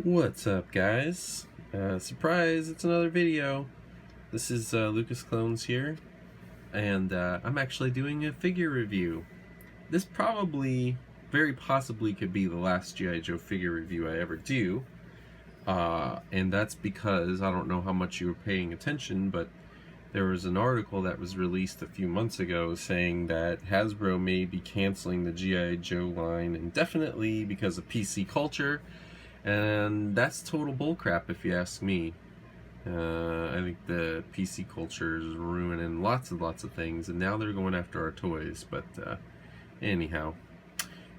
What's up, guys? Surprise, it's another video. This is Lucas Clones here, and I'm actually doing a figure review. This probably, very possibly, could be the last G.I. Joe figure review I ever do, and that's because, I don't know how much you were paying attention, but there was an article that was released a few months ago saying that Hasbro may be canceling the G.I. Joe line indefinitely because of PC culture. And that's total bullcrap if you ask me. I think the PC culture is ruining lots of things, and now they're going after our toys. But anyhow,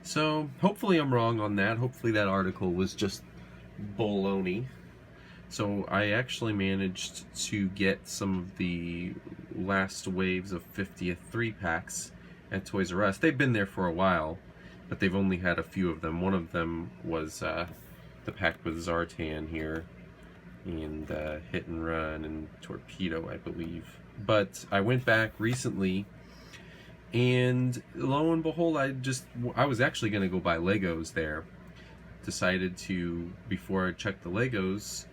so hopefully I'm wrong on that. Hopefully that article was just baloney. So I actually managed to get some of the last waves of 50th 3-packs at Toys R Us. They've been there for a while, but they've only had a few of them. One of them was the pack with Zartan here, and Hit and Run and Torpedo, I believe. But I went back recently, and lo and behold, I was actually going to go buy Legos there. Decided to, before I checked the Legos,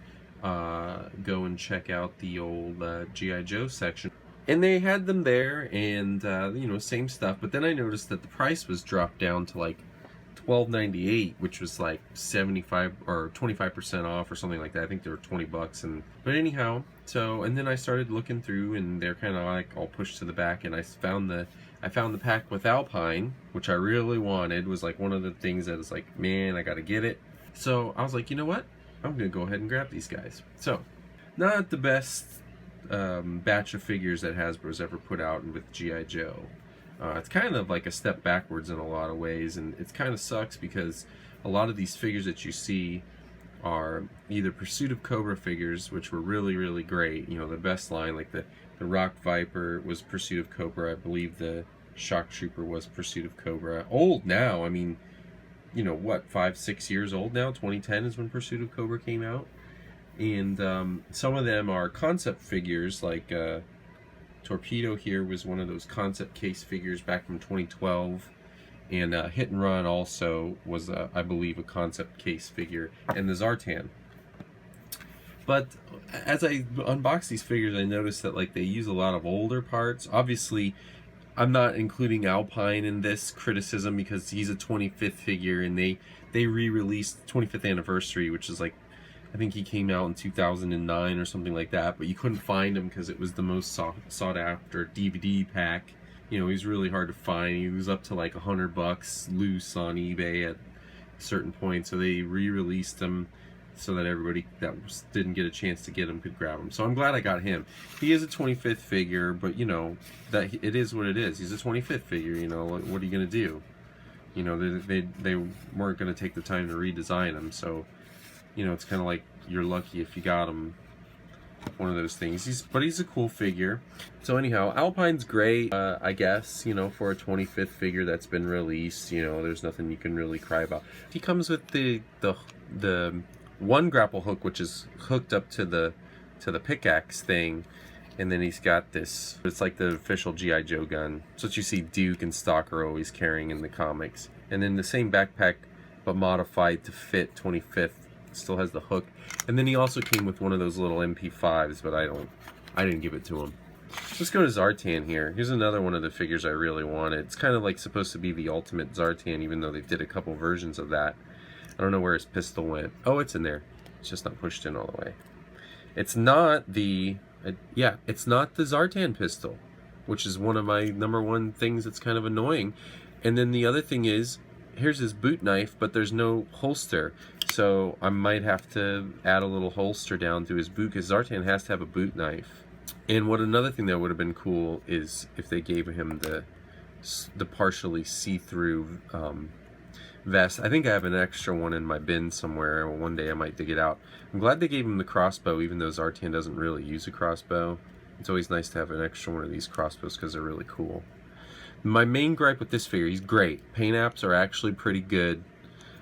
go and check out the old G.I. Joe section. And they had them there, and you know, same stuff. But then I noticed that the price was dropped down to like $12.98, which was like 75 or 25% off or something like that. I think they were 20 bucks. But anyhow, so, and then I started looking through, and they're kind of like all pushed to the back, and I found the pack with Alpine, which I really wanted. Was like one of the things that was like, man, I gotta get it. So I was like, you know what, I'm gonna go ahead and grab these guys. So, not the best batch of figures that Hasbro's ever put out with G.I. Joe. It's kind of like a step backwards in a lot of ways, and it kind of sucks because a lot of these figures that you see are either Pursuit of Cobra figures, which were really great. You know, the best line, like the Rock Viper was Pursuit of Cobra. I believe the Shock Trooper was Pursuit of Cobra. Old now, I mean, you know what, 5-6 years old now. 2010 is when Pursuit of Cobra came out. And some of them are concept figures, like Torpedo here was one of those concept case figures back from 2012, and Hit and Run also was, I believe, a concept case figure, and the Zartan. But as I unbox these figures, I noticed that like they use a lot of older parts. Obviously, I'm not including Alpine in this criticism because he's a 25th figure, and they re-released 25th anniversary, which is like, I think he came out in 2009 or something like that, but you couldn't find him because it was the most sought after DVD pack. You know, he's really hard to find. He was up to like $100 loose on eBay at a certain point, so they re-released him so that everybody that didn't get a chance to get him could grab him. So I'm glad I got him. He is a 25th figure, but you know, that it is what it is. He's a 25th figure, you know, what are you going to do? You know, they weren't going to take the time to redesign him, so you know, it's kind of like you're lucky if you got him. One of those things. But he's a cool figure. So anyhow, Alpine's great, I guess, you know, for a 25th figure that's been released. You know, there's nothing you can really cry about. He comes with the one grapple hook, which is hooked up to the pickaxe thing, and then he's got this. It's like the official G.I. Joe gun. It's what you see Duke and Stalker always carrying in the comics. And then the same backpack, but modified to fit 25th. Still has the hook, and then he also came with one of those little MP5s, but I didn't give it to him. Let's go to Zartan here. Here's another one of the figures I really wanted. It's kind of like supposed to be the ultimate Zartan, even though they did a couple versions of that. I don't know where his pistol went. Oh, it's in there. It's just not pushed in all the way. It's not the it's not the Zartan pistol, which is one of my #1 things that's kind of annoying. And then the other thing is, here's his boot knife, but there's no holster. So I might have to add a little holster down to his boot, because Zartan has to have a boot knife. And another thing that would have been cool is if they gave him the partially see-through vest. I think I have an extra one in my bin somewhere. One day I might dig it out. I'm glad they gave him the crossbow, even though Zartan doesn't really use a crossbow. It's always nice to have an extra one of these crossbows because they're really cool. My main gripe with this figure, he's great. Paint apps are actually pretty good.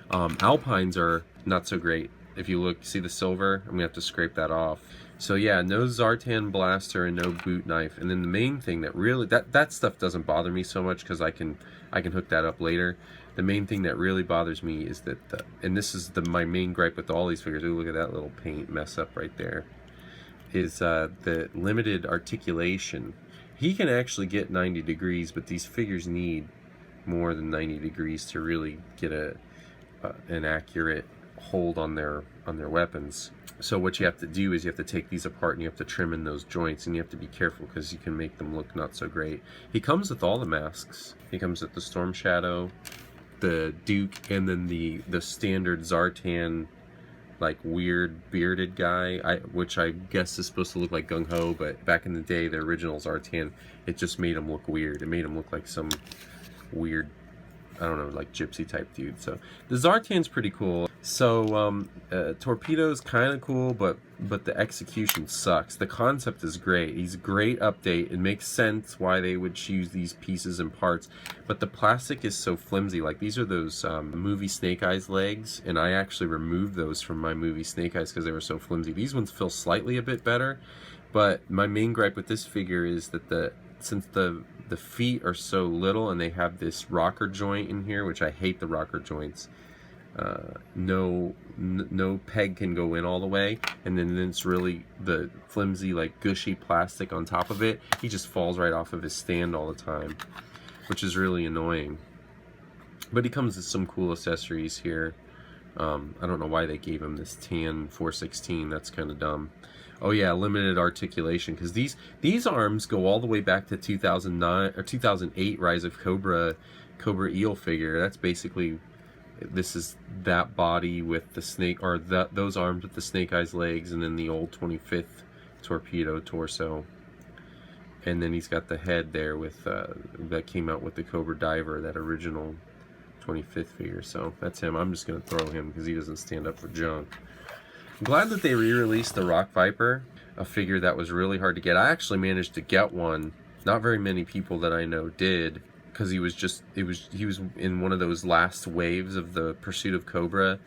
Alpines are not so great. If you look, see the silver? I'm gonna have to scrape that off. So yeah, no Zartan blaster and no boot knife. And then the main thing that really, that stuff doesn't bother me so much because I can hook that up later. The main thing that really bothers me is that and this is my main gripe with all these figures. Ooh, look at that little paint mess up right there. Is the limited articulation. He can actually get 90 degrees, but these figures need more than 90 degrees to really get an accurate hold on their weapons. So what you have to do is you have to take these apart and you have to trim in those joints, and you have to be careful because you can make them look not so great. He comes with all the masks. He comes with the Storm Shadow, the Duke, and then the standard Zartan, like weird bearded guy, which I guess is supposed to look like Gung Ho, but back in the day, the original Zartan, it just made him look weird. It made him look like some weird, I don't know, like gypsy type dude. So the Zartan's pretty cool. So Torpedo's kind of cool, but the execution sucks. The concept is great. He's a great update. It makes sense why they would choose these pieces and parts, but the plastic is so flimsy. Like these are those movie Snake Eyes legs, and I actually removed those from my movie Snake Eyes because they were so flimsy. These ones feel slightly a bit better, but my main gripe with this figure is that since the feet are so little and they have this rocker joint in here, which I hate the rocker joints. No peg can go in all the way, and then it's really the flimsy, like gushy plastic on top of it. He just falls right off of his stand all the time, which is really annoying. But he comes with some cool accessories here. I don't know why they gave him this tan 416. That's kind of dumb. Oh yeah, limited articulation, because these arms go all the way back to 2009 or 2008 Rise of Cobra Eel figure. That's basically, this is that body with the snake, or those arms with the Snake Eyes legs, and then the old 25th Torpedo torso. And then he's got the head there with that came out with the Cobra Diver, that original 25th figure. So that's him. I'm just gonna throw him because he doesn't stand up for junk. I'm glad that they re-released the Rock Viper, a figure that was really hard to get. I actually managed to get one. Not very many people that I know did, because he was in one of those last waves of the Pursuit of Cobra.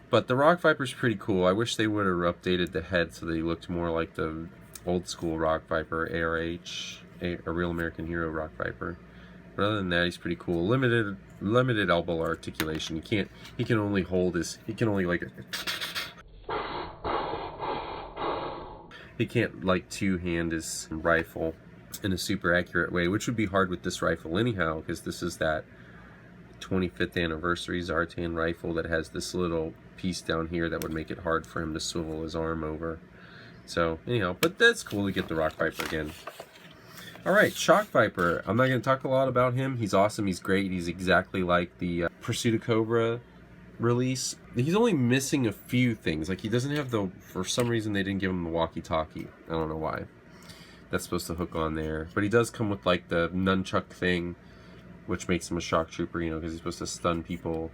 But the Rock Viper's pretty cool. I wish they would have updated the head so that he looked more like the old school Rock Viper, ARH, a Real American Hero Rock Viper. But other than that, he's pretty cool. Limited elbow articulation. He can only like he can't like two-hand his rifle in a super accurate way, which would be hard with this rifle anyhow, because this is that 25th anniversary Zartan rifle that has this little piece down here that would make it hard for him to swivel his arm over. So anyhow, but that's cool to get the Rock Viper again. Alright, Shock Viper. I'm not going to talk a lot about him. He's awesome, he's great, he's exactly like the Pursuit of Cobra release. He's only missing a few things. Like he doesn't have for some reason they didn't give him the walkie-talkie. I don't know why. That's supposed to hook on there. But he does come with like the nunchuck thing, which makes him a shock trooper, you know, because he's supposed to stun people.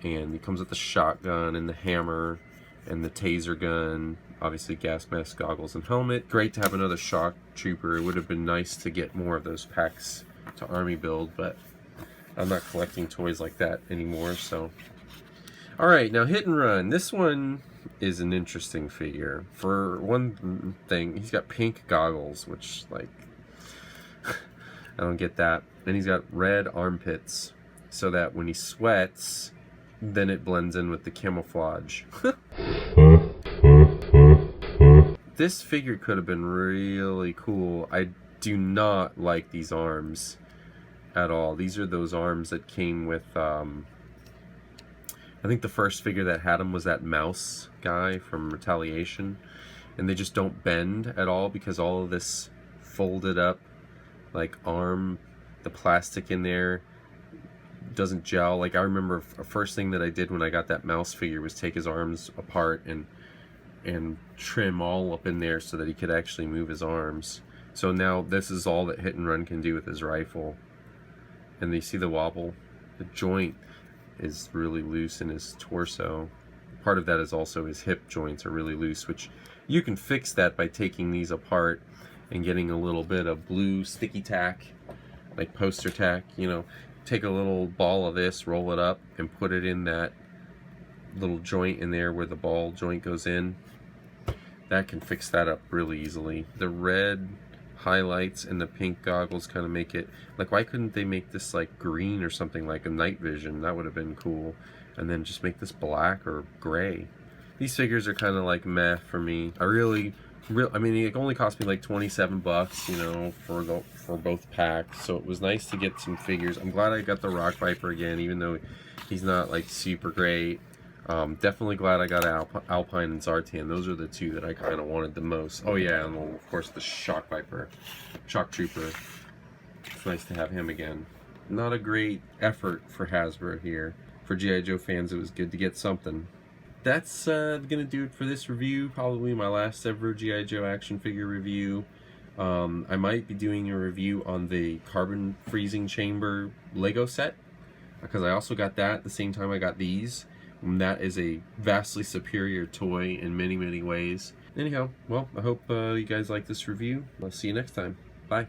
And he comes with the shotgun and the hammer and the taser gun. Obviously gas mask, goggles, and helmet. Great to have another shock trooper. It would have been nice to get more of those packs to army build, but I'm not collecting toys like that anymore, so. Alright, now Hit and Run. This one is an interesting figure. For one thing, he's got pink goggles, which, like, I don't get that. And he's got red armpits, so that when he sweats, then it blends in with the camouflage. This figure could have been really cool. I do not like these arms at all. These are those arms that came with, I think the first figure that had him was that mouse guy from Retaliation, and they just don't bend at all because all of this folded up like arm, the plastic in there doesn't gel. Like I remember the first thing that I did when I got that mouse figure was take his arms apart and trim all up in there so that he could actually move his arms. So now this is all that Hit and Run can do with his rifle. And you see the wobble? The joint is really loose in his torso. Part of that is also his hip joints are really loose, which you can fix that by taking these apart and getting a little bit of blue sticky tack, like poster tack, you know. Take a little ball of this, roll it up, and put it in that little joint in there where the ball joint goes in. that can fix that up really easily. The red highlights and the pink goggles kind of make it, like, why couldn't they make this like green or something, like a night vision? That would have been cool. And then just make this black or gray. These figures are kind of like meh for me. I mean, it only cost me like 27 bucks, you know, for both packs. So it was nice to get some figures. I'm glad I got the Rock Viper again, even though he's not like super great. Definitely glad I got Alpine and Zartan. Those are the two that I kind of wanted the most. Oh yeah, and of course the Shock Trooper. It's nice to have him again. Not a great effort for Hasbro here. For G.I. Joe fans, it was good to get something. That's gonna do it for this review. Probably my last ever G.I. Joe action figure review. I might be doing a review on the carbon freezing chamber Lego set, because I also got that at the same time I got these. And that is a vastly superior toy in many, many ways. Anyhow, well, I hope you guys like this review. I'll see you next time. Bye.